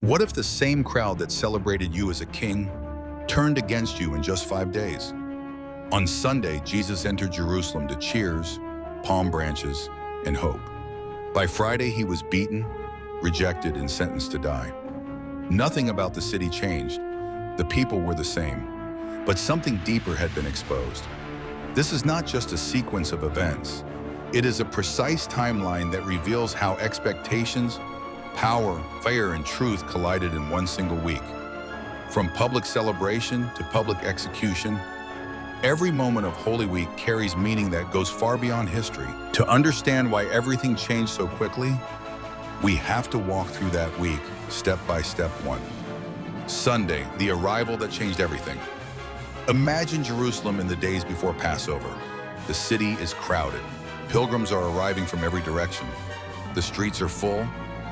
What if the same crowd that celebrated you as a king turned against you in just 5 days? On Sunday, Jesus entered Jerusalem to cheers, palm branches, and hope. By Friday, he was beaten, rejected, and sentenced to die. Nothing about the city changed. The people were the same, but something deeper had been exposed. This is not just a sequence of events. It is a precise timeline that reveals how expectations, power, fear, and truth collided in one single week. From public celebration to public execution, every moment of Holy Week carries meaning that goes far beyond history. To understand why everything changed so quickly, we have to walk through that week, step by step one. Sunday, the arrival that changed everything. Imagine Jerusalem in the days before Passover. The city is crowded. Pilgrims are arriving from every direction. The streets are full,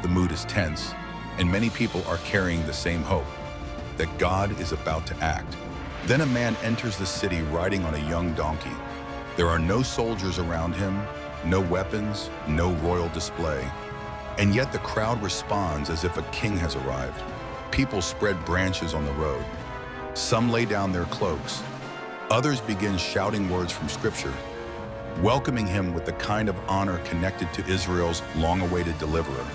the mood is tense, and many people are carrying the same hope, that God is about to act. Then a man enters the city riding on a young donkey. There are no soldiers around him, no weapons, no royal display. And yet the crowd responds as if a king has arrived. People spread branches on the road. Some lay down their cloaks. Others begin shouting words from Scripture, welcoming him with the kind of honor connected to Israel's long-awaited deliverer.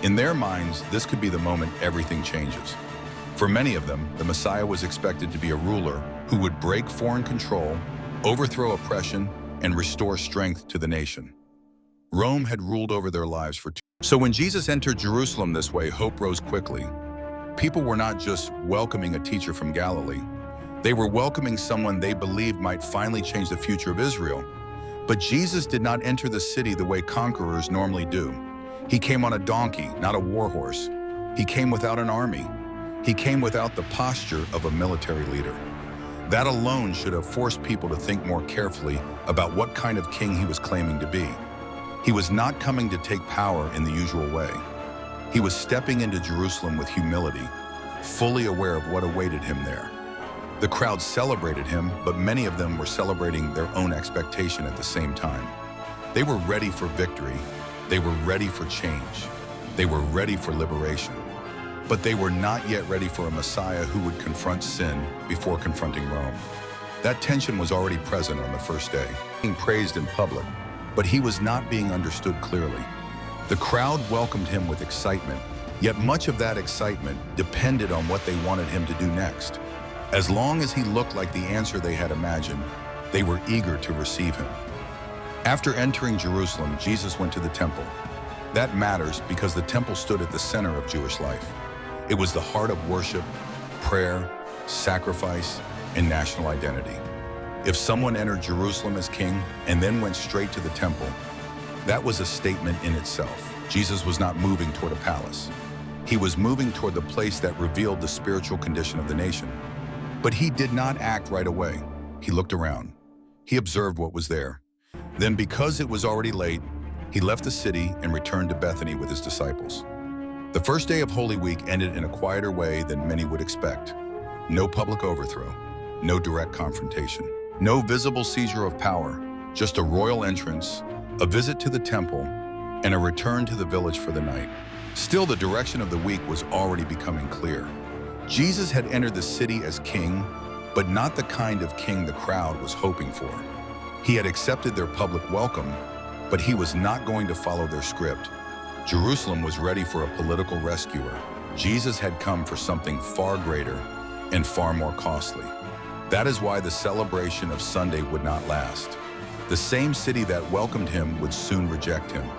In their minds, this could be the moment everything changes. For many of them, the Messiah was expected to be a ruler who would break foreign control, overthrow oppression, and restore strength to the nation. Rome had ruled over their lives for So when Jesus entered Jerusalem this way, hope rose quickly. People were not just welcoming a teacher from Galilee. They were welcoming someone they believed might finally change the future of Israel. But Jesus did not enter the city the way conquerors normally do. He came on a donkey, not a war horse. He came without an army. He came without the posture of a military leader. That alone should have forced people to think more carefully about what kind of king he was claiming to be. He was not coming to take power in the usual way. He was stepping into Jerusalem with humility, fully aware of what awaited him there. The crowd celebrated him, but many of them were celebrating their own expectation at the same time. They were ready for victory. They were ready for change. They were ready for liberation. But they were not yet ready for a Messiah who would confront sin before confronting Rome. That tension was already present on the first day, being praised in public, but he was not being understood clearly. The crowd welcomed him with excitement, yet much of that excitement depended on what they wanted him to do next. As long as he looked like the answer they had imagined, they were eager to receive him. After entering Jerusalem, Jesus went to the temple. That matters because the temple stood at the center of Jewish life. It was the heart of worship, prayer, sacrifice, and national identity. If someone entered Jerusalem as king and then went straight to the temple, that was a statement in itself. Jesus was not moving toward a palace. He was moving toward the place that revealed the spiritual condition of the nation. But he did not act right away. He looked around. He observed what was there. Then, because it was already late, he left the city and returned to Bethany with his disciples. The first day of Holy Week ended in a quieter way than many would expect. No public overthrow, no direct confrontation, no visible seizure of power, just a royal entrance, a visit to the temple, and a return to the village for the night. Still, the direction of the week was already becoming clear. Jesus had entered the city as king, but not the kind of king the crowd was hoping for. He had accepted their public welcome, but he was not going to follow their script. Jerusalem was ready for a political rescuer. Jesus had come for something far greater and far more costly. That is why the celebration of Sunday would not last. The same city that welcomed him would soon reject him.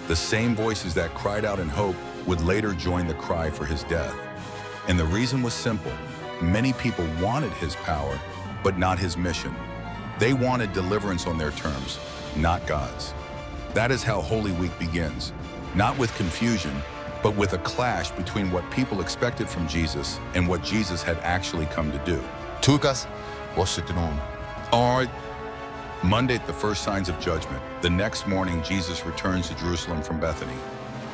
The same voices that cried out in hope would later join the cry for his death. And the reason was simple. Many people wanted his power, but not his mission. They wanted deliverance on their terms, not God's. That is how Holy Week begins, not with confusion, but with a clash between what people expected from Jesus and what Jesus had actually come to do. Tukas, what's it known? All right. Monday, the first signs of judgment. The next morning, Jesus returns to Jerusalem from Bethany.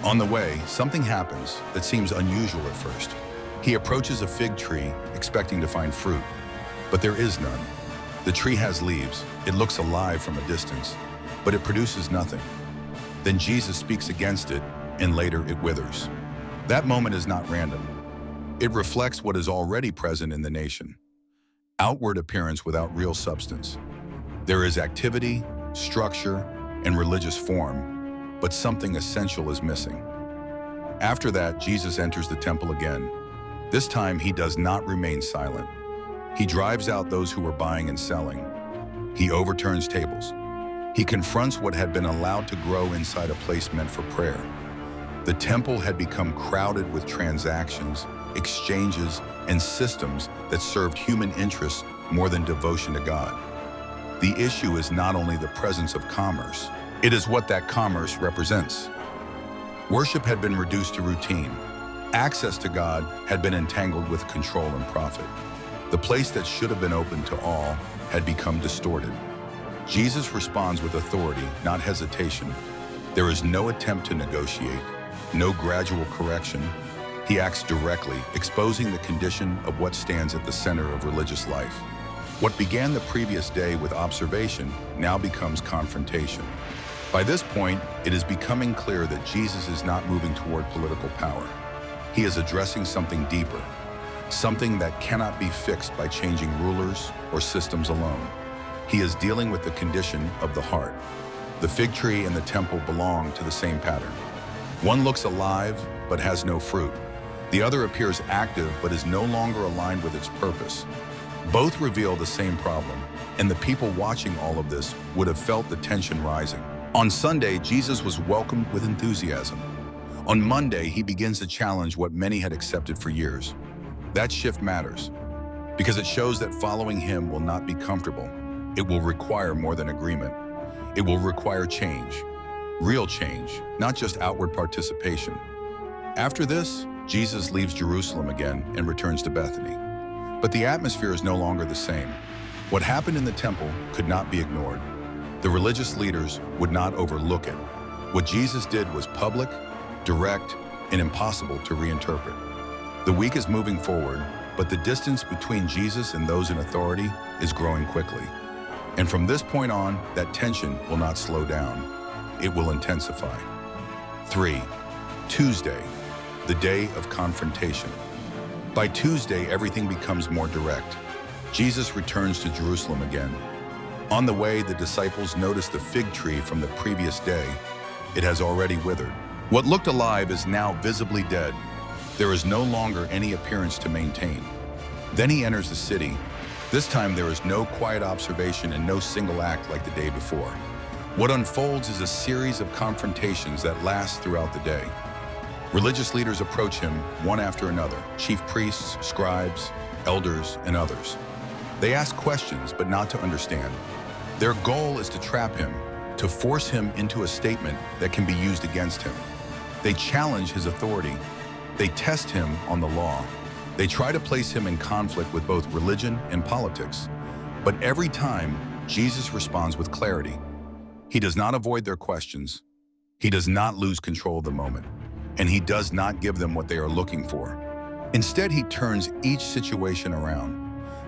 On the way, something happens that seems unusual at first. He approaches a fig tree, expecting to find fruit, but there is none. The tree has leaves. It looks alive from a distance, but it produces nothing. Then Jesus speaks against it, and later it withers. That moment is not random. It reflects what is already present in the nation. Outward appearance without real substance. There is activity, structure, and religious form, but something essential is missing. After that, Jesus enters the temple again. This time, he does not remain silent. He drives out those who were buying and selling. He overturns tables. He confronts what had been allowed to grow inside a place meant for prayer. The temple had become crowded with transactions, exchanges, and systems that served human interests more than devotion to God. The issue is not only the presence of commerce, it is what that commerce represents. Worship had been reduced to routine. Access to God had been entangled with control and profit. The place that should have been open to all had become distorted. Jesus responds with authority, not hesitation. There is no attempt to negotiate, no gradual correction. He acts directly, exposing the condition of what stands at the center of religious life. What began the previous day with observation now becomes confrontation. By this point, it is becoming clear that Jesus is not moving toward political power. He is addressing something deeper, something that cannot be fixed by changing rulers or systems alone. He is dealing with the condition of the heart. The fig tree and the temple belong to the same pattern. One looks alive but has no fruit. The other appears active but is no longer aligned with its purpose. Both reveal the same problem, and the people watching all of this would have felt the tension rising. On Sunday, Jesus was welcomed with enthusiasm. On Monday, he begins to challenge what many had accepted for years. That shift matters, because it shows that following him will not be comfortable. It will require more than agreement. It will require change, real change, not just outward participation. After this, Jesus leaves Jerusalem again and returns to Bethany. But the atmosphere is no longer the same. What happened in the temple could not be ignored. The religious leaders would not overlook it. What Jesus did was public, direct, and impossible to reinterpret. The week is moving forward, but the distance between Jesus and those in authority is growing quickly. And from this point on, that tension will not slow down. It will intensify. 3. Tuesday, the day of confrontation. By Tuesday, everything becomes more direct. Jesus returns to Jerusalem again. On the way, the disciples notice the fig tree from the previous day. It has already withered. What looked alive is now visibly dead. There is no longer any appearance to maintain. Then he enters the city. This time there is no quiet observation and no single act like the day before. What unfolds is a series of confrontations that last throughout the day. Religious leaders approach him one after another, chief priests, scribes, elders, and others. They ask questions, but not to understand. Their goal is to trap him, to force him into a statement that can be used against him. They challenge his authority. They test him on the law. They try to place him in conflict with both religion and politics. But every time, Jesus responds with clarity. He does not avoid their questions. He does not lose control of the moment. And he does not give them what they are looking for. Instead, he turns each situation around.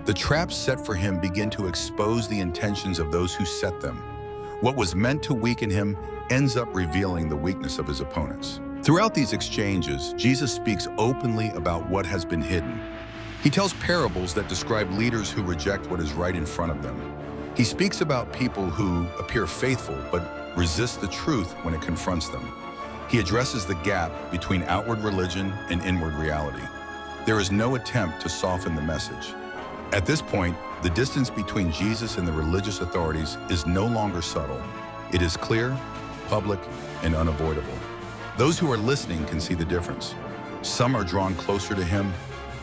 The traps set for him begin to expose the intentions of those who set them. What was meant to weaken him ends up revealing the weakness of his opponents. Throughout these exchanges, Jesus speaks openly about what has been hidden. He tells parables that describe leaders who reject what is right in front of them. He speaks about people who appear faithful but resist the truth when it confronts them. He addresses the gap between outward religion and inward reality. There is no attempt to soften the message. At this point, the distance between Jesus and the religious authorities is no longer subtle. It is clear, public, and unavoidable. Those who are listening can see the difference. Some are drawn closer to him,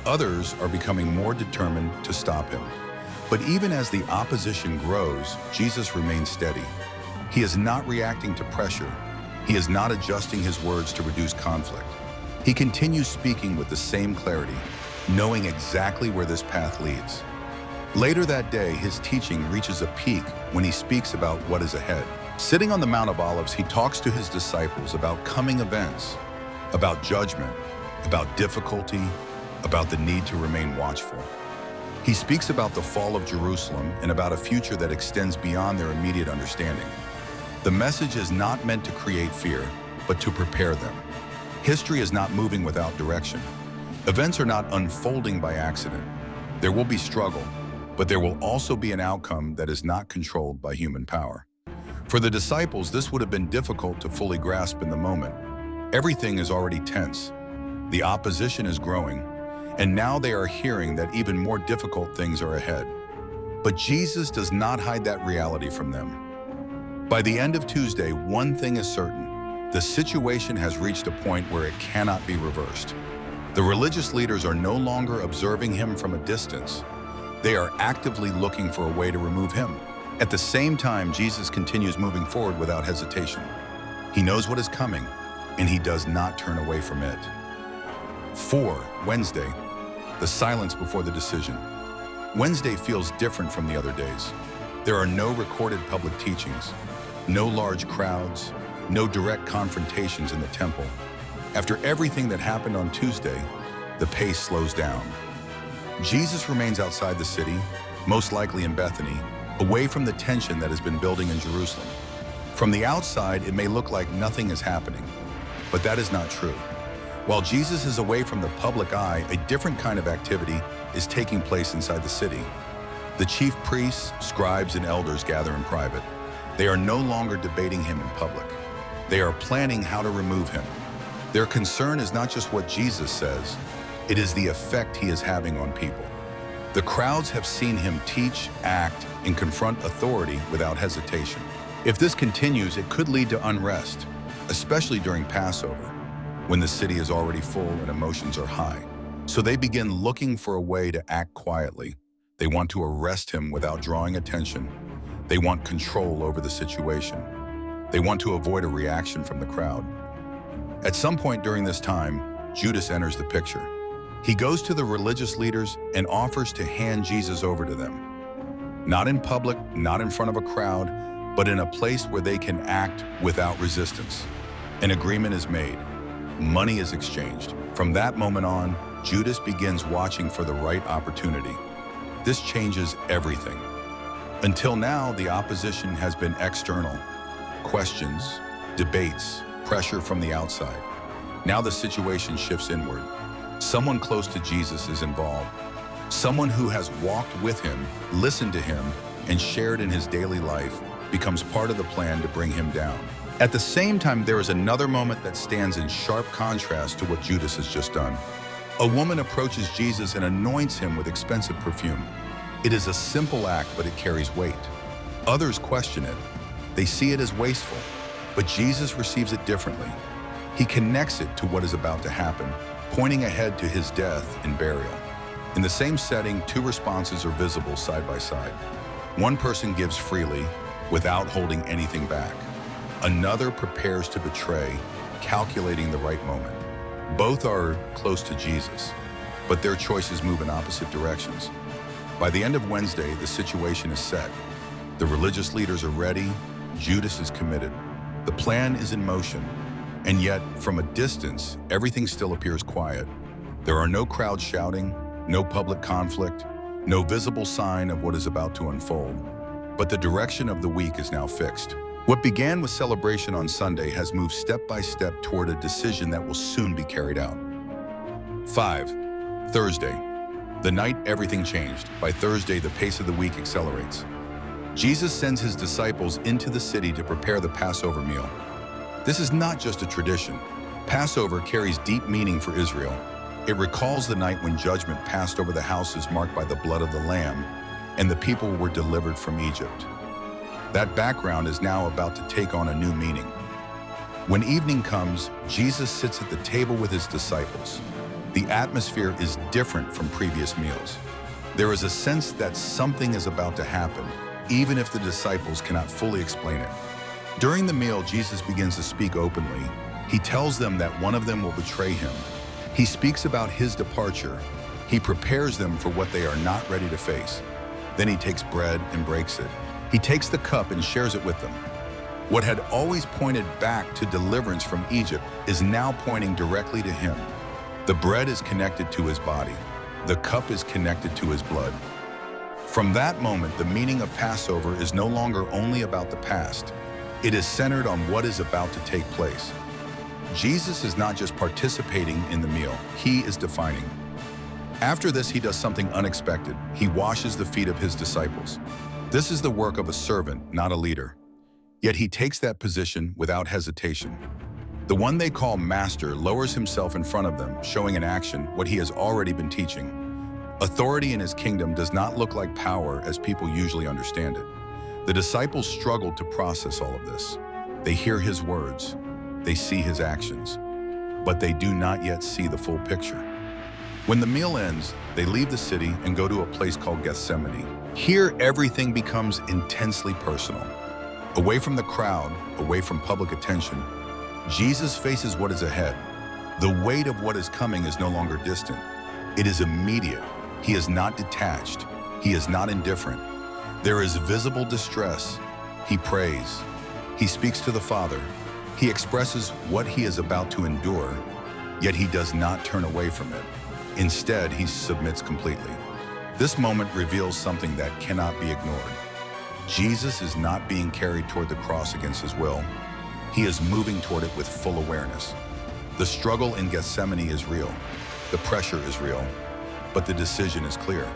others are becoming more determined to stop him. But even as the opposition grows, Jesus remains steady. He is not reacting to pressure. He is not adjusting his words to reduce conflict. He continues speaking with the same clarity, knowing exactly where this path leads. Later that day, his teaching reaches a peak when he speaks about what is ahead. Sitting on the Mount of Olives, he talks to his disciples about coming events, about judgment, about difficulty, about the need to remain watchful. He speaks about the fall of Jerusalem and about a future that extends beyond their immediate understanding. The message is not meant to create fear, but to prepare them. History is not moving without direction. Events are not unfolding by accident. There will be struggle, but there will also be an outcome that is not controlled by human power. For the disciples, this would have been difficult to fully grasp in the moment. Everything is already tense. The opposition is growing, and now they are hearing that even more difficult things are ahead. But Jesus does not hide that reality from them. By the end of Tuesday, one thing is certain: the situation has reached a point where it cannot be reversed. The religious leaders are no longer observing him from a distance. They are actively looking for a way to remove him. At the same time, Jesus continues moving forward without hesitation. He knows what is coming, and he does not turn away from it. 4. Wednesday, the silence before the decision. Wednesday feels different from the other days. There are no recorded public teachings, no large crowds, no direct confrontations in the temple. After everything that happened on Tuesday, the pace slows down. Jesus remains outside the city, most likely in Bethany, away from the tension that has been building in Jerusalem. From the outside, it may look like nothing is happening, but that is not true. While Jesus is away from the public eye, a different kind of activity is taking place inside the city. The chief priests, scribes, and elders gather in private. They are no longer debating him in public. They are planning how to remove him. Their concern is not just what Jesus says, it is the effect he is having on people. The crowds have seen him teach, act, and confront authority without hesitation. If this continues, it could lead to unrest, especially during Passover, when the city is already full and emotions are high. So they begin looking for a way to act quietly. They want to arrest him without drawing attention. They want control over the situation. They want to avoid a reaction from the crowd. At some point during this time, Judas enters the picture. He goes to the religious leaders and offers to hand Jesus over to them. Not in public, not in front of a crowd, but in a place where they can act without resistance. An agreement is made. Money is exchanged. From that moment on, Judas begins watching for the right opportunity. This changes everything. Until now, the opposition has been external. Questions, debates, pressure from the outside. Now the situation shifts inward. Someone close to Jesus is involved. Someone who has walked with him, listened to him, and shared in his daily life becomes part of the plan to bring him down. At the same time, there is another moment that stands in sharp contrast to what Judas has just done. A woman approaches Jesus and anoints him with expensive perfume. It is a simple act, but it carries weight. Others question it. They see it as wasteful, but Jesus receives it differently. He connects it to what is about to happen, pointing ahead to his death and burial. In the same setting, two responses are visible side by side. One person gives freely, without holding anything back. Another prepares to betray, calculating the right moment. Both are close to Jesus, but their choices move in opposite directions. By the end of Wednesday, the situation is set. The religious leaders are ready. Judas is committed. The plan is in motion. And yet, from a distance, everything still appears quiet. There are no crowds shouting, no public conflict, no visible sign of what is about to unfold. But the direction of the week is now fixed. What began with celebration on Sunday has moved step by step toward a decision that will soon be carried out. 5. Thursday. The night everything changed. By Thursday, the pace of the week accelerates. Jesus sends his disciples into the city to prepare the Passover meal. This is not just a tradition. Passover carries deep meaning for Israel. It recalls the night when judgment passed over the houses marked by the blood of the Lamb, and the people were delivered from Egypt. That background is now about to take on a new meaning. When evening comes, Jesus sits at the table with his disciples. The atmosphere is different from previous meals. There is a sense that something is about to happen, even if the disciples cannot fully explain it. During the meal, Jesus begins to speak openly. He tells them that one of them will betray him. He speaks about his departure. He prepares them for what they are not ready to face. Then he takes bread and breaks it. He takes the cup and shares it with them. What had always pointed back to deliverance from Egypt is now pointing directly to him. The bread is connected to his body. The cup is connected to his blood. From that moment, the meaning of Passover is no longer only about the past. It is centered on what is about to take place. Jesus is not just participating in the meal, he is defining. After this, he does something unexpected. He washes the feet of his disciples. This is the work of a servant, not a leader. Yet he takes that position without hesitation. The one they call master lowers himself in front of them, showing in action what he has already been teaching. Authority in his kingdom does not look like power as people usually understand it. The disciples struggled to process all of this. They hear his words, they see his actions, but they do not yet see the full picture. When the meal ends, they leave the city and go to a place called Gethsemane. Here, everything becomes intensely personal. Away from the crowd, away from public attention, Jesus faces what is ahead. The weight of what is coming is no longer distant. It is immediate. He is not detached. He is not indifferent. There is visible distress. He prays. He speaks to the Father. He expresses what he is about to endure, yet he does not turn away from it. Instead, he submits completely. This moment reveals something that cannot be ignored. Jesus is not being carried toward the cross against his will. He is moving toward it with full awareness. The struggle in Gethsemane is real. The pressure is real. But the decision is clear.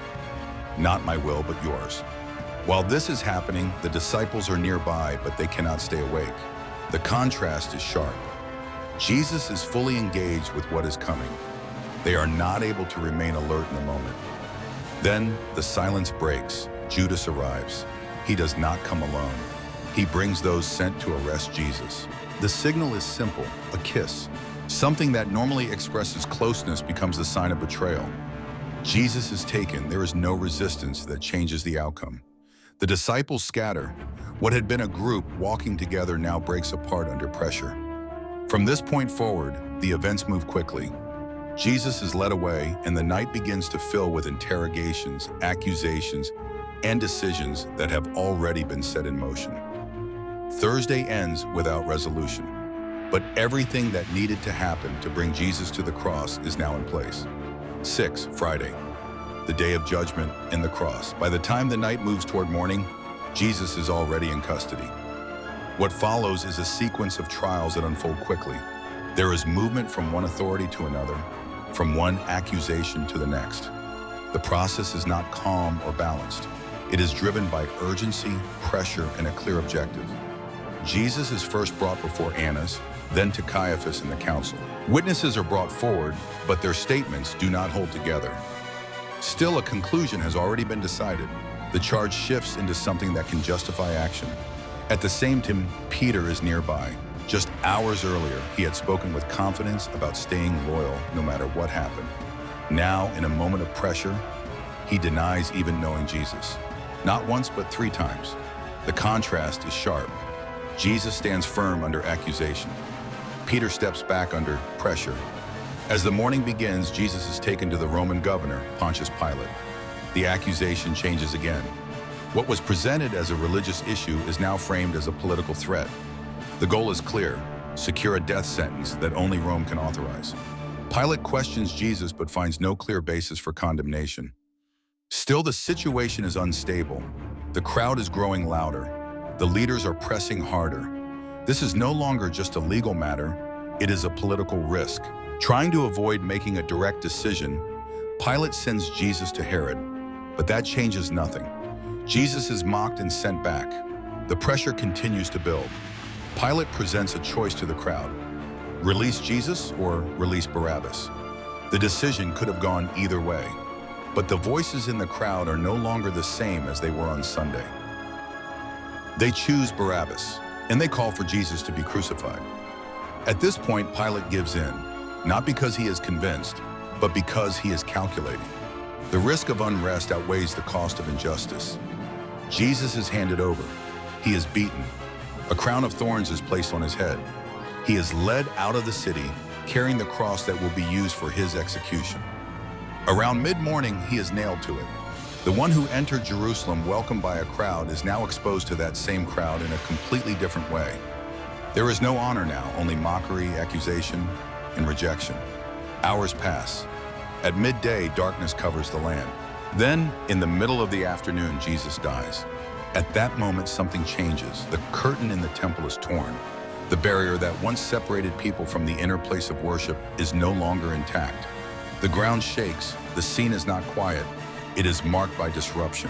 Not my will, but yours. While this is happening, the disciples are nearby, but they cannot stay awake. The contrast is sharp. Jesus is fully engaged with what is coming. They are not able to remain alert in the moment. Then the silence breaks. Judas arrives. He does not come alone. He brings those sent to arrest Jesus. The signal is simple, a kiss. Something that normally expresses closeness becomes the sign of betrayal. Jesus is taken. There is no resistance that changes the outcome. The disciples scatter. What had been a group walking together now breaks apart under pressure. From this point forward, the events move quickly. Jesus is led away, and the night begins to fill with interrogations, accusations, and decisions that have already been set in motion. Thursday ends without resolution, but everything that needed to happen to bring Jesus to the cross is now in place. 6. Friday, the day of judgment and the cross. By the time the night moves toward morning, Jesus is already in custody. What follows is a sequence of trials that unfold quickly. There is movement from one authority to another, from one accusation to the next. The process is not calm or balanced. It is driven by urgency, pressure, and a clear objective. Jesus is first brought before Annas, then to Caiaphas and the council. Witnesses are brought forward, but their statements do not hold together. Still, a conclusion has already been decided. The charge shifts into something that can justify action. At the same time, Peter is nearby. Just hours earlier, he had spoken with confidence about staying loyal no matter what happened. Now, in a moment of pressure, he denies even knowing Jesus. Not once, but 3 times. The contrast is sharp. Jesus stands firm under accusation. Peter steps back under pressure. As the morning begins, Jesus is taken to the Roman governor, Pontius Pilate. The accusation changes again. What was presented as a religious issue is now framed as a political threat. The goal is clear: secure a death sentence that only Rome can authorize. Pilate questions Jesus but finds no clear basis for condemnation. Still, the situation is unstable. The crowd is growing louder. The leaders are pressing harder. This is no longer just a legal matter, it is a political risk. Trying to avoid making a direct decision, Pilate sends Jesus to Herod, but that changes nothing. Jesus is mocked and sent back. The pressure continues to build. Pilate presents a choice to the crowd: release Jesus or release Barabbas. The decision could have gone either way, but the voices in the crowd are no longer the same as they were on Sunday. They choose Barabbas, and they call for Jesus to be crucified. At this point, Pilate gives in, not because he is convinced, but because he is calculating. The risk of unrest outweighs the cost of injustice. Jesus is handed over. He is beaten. A crown of thorns is placed on his head. He is led out of the city, carrying the cross that will be used for his execution. Around mid-morning, he is nailed to it. The one who entered Jerusalem welcomed by a crowd is now exposed to that same crowd in a completely different way. There is no honor now, only mockery, accusation, and rejection. Hours pass. At midday, darkness covers the land. Then, in the middle of the afternoon, Jesus dies. At that moment, something changes. The curtain in the temple is torn. The barrier that once separated people from the inner place of worship is no longer intact. The ground shakes, the scene is not quiet, it is marked by disruption.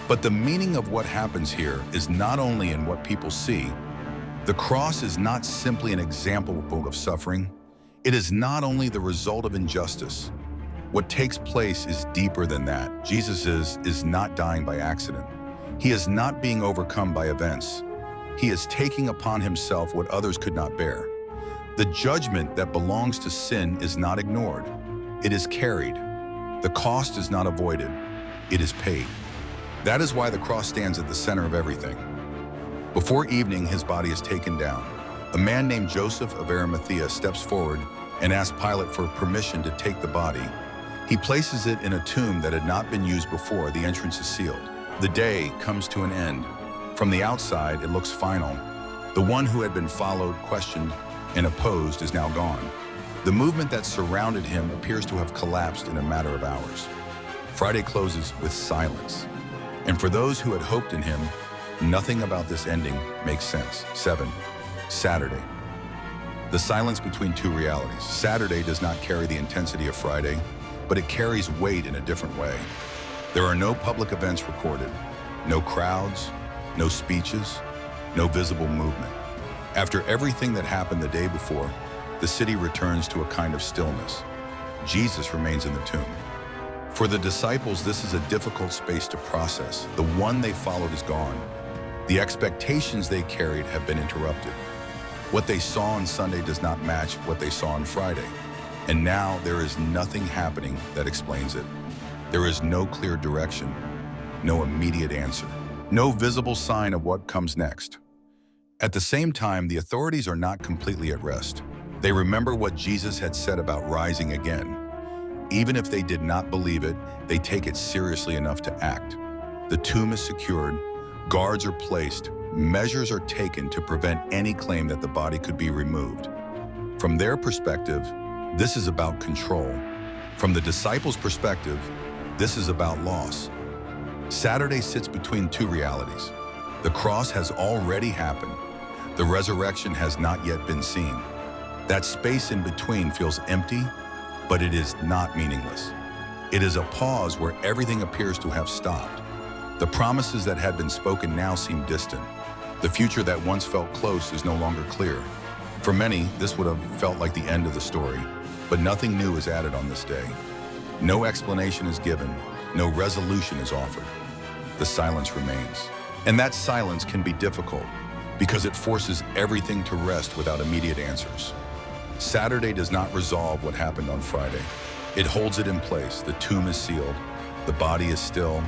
But the meaning of what happens here is not only in what people see. The cross is not simply an example of suffering. It is not only the result of injustice. What takes place is deeper than that. Jesus is not dying by accident. He is not being overcome by events. He is taking upon himself what others could not bear. The judgment that belongs to sin is not ignored. It is carried. The cost is not avoided. It is paid. That is why the cross stands at the center of everything. Before evening, his body is taken down. A man named Joseph of Arimathea steps forward and asks Pilate for permission to take the body. He places it in a tomb that had not been used before. The entrance is sealed. The day comes to an end. From the outside, it looks final. The one who had been followed, questioned, and opposed is now gone. The movement that surrounded him appears to have collapsed in a matter of hours. Friday closes with silence. And for those who had hoped in him, nothing about this ending makes sense. 7. Saturday. The silence between two realities. Saturday does not carry the intensity of Friday, but it carries weight in a different way. There are no public events recorded, no crowds, no speeches, no visible movement. After everything that happened the day before, the city returns to a kind of stillness. Jesus remains in the tomb. For the disciples, this is a difficult space to process. The one they followed is gone. The expectations they carried have been interrupted. What they saw on Sunday does not match what they saw on Friday. And now there is nothing happening that explains it. There is no clear direction, no immediate answer, no visible sign of what comes next. At the same time, the authorities are not completely at rest. They remember what Jesus had said about rising again. Even if they did not believe it, they take it seriously enough to act. The tomb is secured, guards are placed, measures are taken to prevent any claim that the body could be removed. From their perspective, this is about control. From the disciples' perspective, this is about loss. Saturday sits between two realities. The cross has already happened. The resurrection has not yet been seen. That space in between feels empty, but it is not meaningless. It is a pause where everything appears to have stopped. The promises that had been spoken now seem distant. The future that once felt close is no longer clear. For many, this would have felt like the end of the story, but nothing new is added on this day. No explanation is given, no resolution is offered. The silence remains. And that silence can be difficult because it forces everything to rest without immediate answers. Saturday does not resolve what happened on Friday. It holds it in place. The tomb is sealed. The body is still.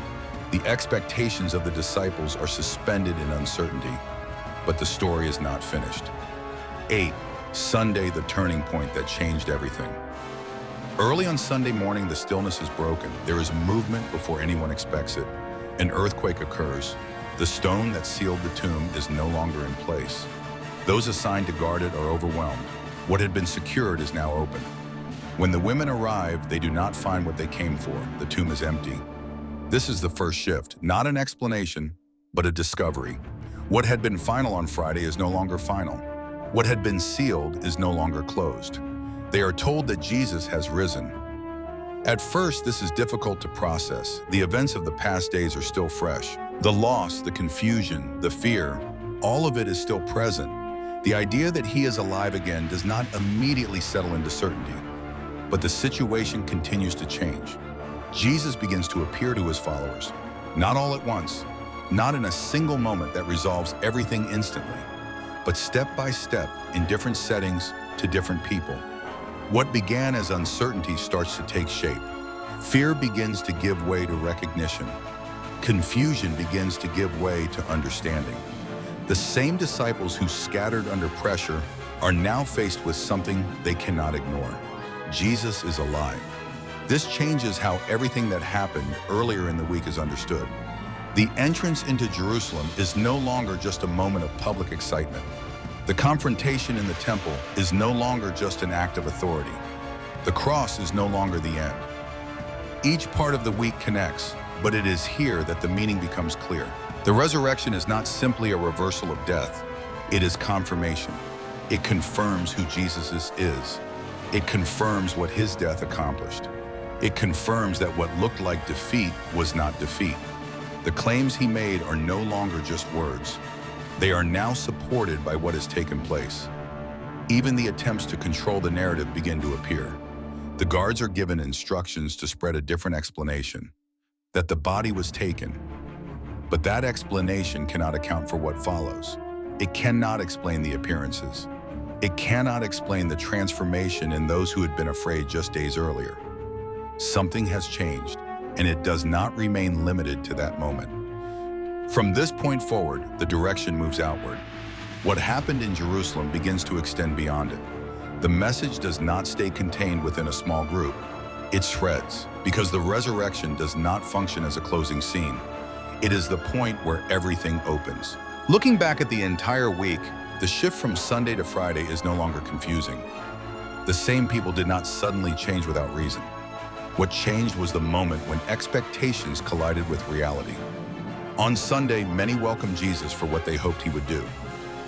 The expectations of the disciples are suspended in uncertainty, but the story is not finished. 8. Sunday, the turning point that changed everything. Early on Sunday morning, the stillness is broken. There is movement before anyone expects it. An earthquake occurs. The stone that sealed the tomb is no longer in place. Those assigned to guard it are overwhelmed. What had been secured is now open. When the women arrive, they do not find what they came for. The tomb is empty. This is the first shift, not an explanation, but a discovery. What had been final on Friday is no longer final. What had been sealed is no longer closed. They are told that Jesus has risen. At first, this is difficult to process. The events of the past days are still fresh. The loss, the confusion, the fear, all of it is still present. The idea that he is alive again does not immediately settle into certainty, but the situation continues to change. Jesus begins to appear to his followers, not all at once, not in a single moment that resolves everything instantly, but step by step in different settings to different people. What began as uncertainty starts to take shape. Fear begins to give way to recognition. Confusion begins to give way to understanding. The same disciples who scattered under pressure are now faced with something they cannot ignore. Jesus is alive. This changes how everything that happened earlier in the week is understood. The entrance into Jerusalem is no longer just a moment of public excitement. The confrontation in the temple is no longer just an act of authority. The cross is no longer the end. Each part of the week connects, but it is here that the meaning becomes clear. The resurrection is not simply a reversal of death, it is confirmation. It confirms who Jesus is. It confirms what his death accomplished. It confirms that what looked like defeat was not defeat. The claims he made are no longer just words. They are now supported by what has taken place. Even the attempts to control the narrative begin to appear. The guards are given instructions to spread a different explanation, that the body was taken. But that explanation cannot account for what follows. It cannot explain the appearances. It cannot explain the transformation in those who had been afraid just days earlier. Something has changed, and it does not remain limited to that moment. From this point forward, the direction moves outward. What happened in Jerusalem begins to extend beyond it. The message does not stay contained within a small group. It spreads, because the resurrection does not function as a closing scene. It is the point where everything opens. Looking back at the entire week, the shift from Sunday to Friday is no longer confusing. The same people did not suddenly change without reason. What changed was the moment when expectations collided with reality. On Sunday, many welcomed Jesus for what they hoped he would do.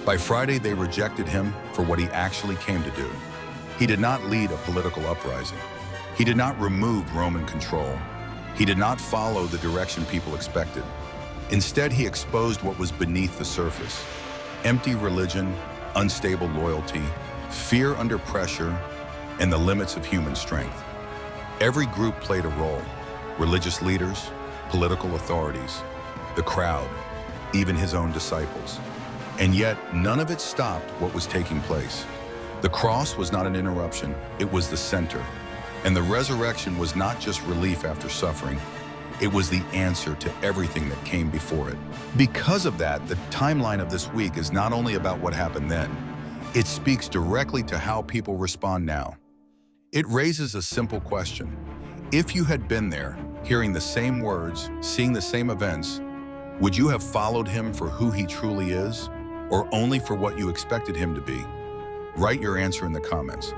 By Friday, they rejected him for what he actually came to do. He did not lead a political uprising. He did not remove Roman control. He did not follow the direction people expected. Instead, he exposed what was beneath the surface: empty religion, unstable loyalty, fear under pressure, and the limits of human strength. Every group played a role: religious leaders, political authorities, the crowd, even his own disciples. And yet, none of it stopped what was taking place. The cross was not an interruption, it was the center. And the resurrection was not just relief after suffering, it was the answer to everything that came before it. Because of that, the timeline of this week is not only about what happened then, it speaks directly to how people respond now. It raises a simple question. If you had been there, hearing the same words, seeing the same events, would you have followed him for who he truly is, or only for what you expected him to be? Write your answer in the comments.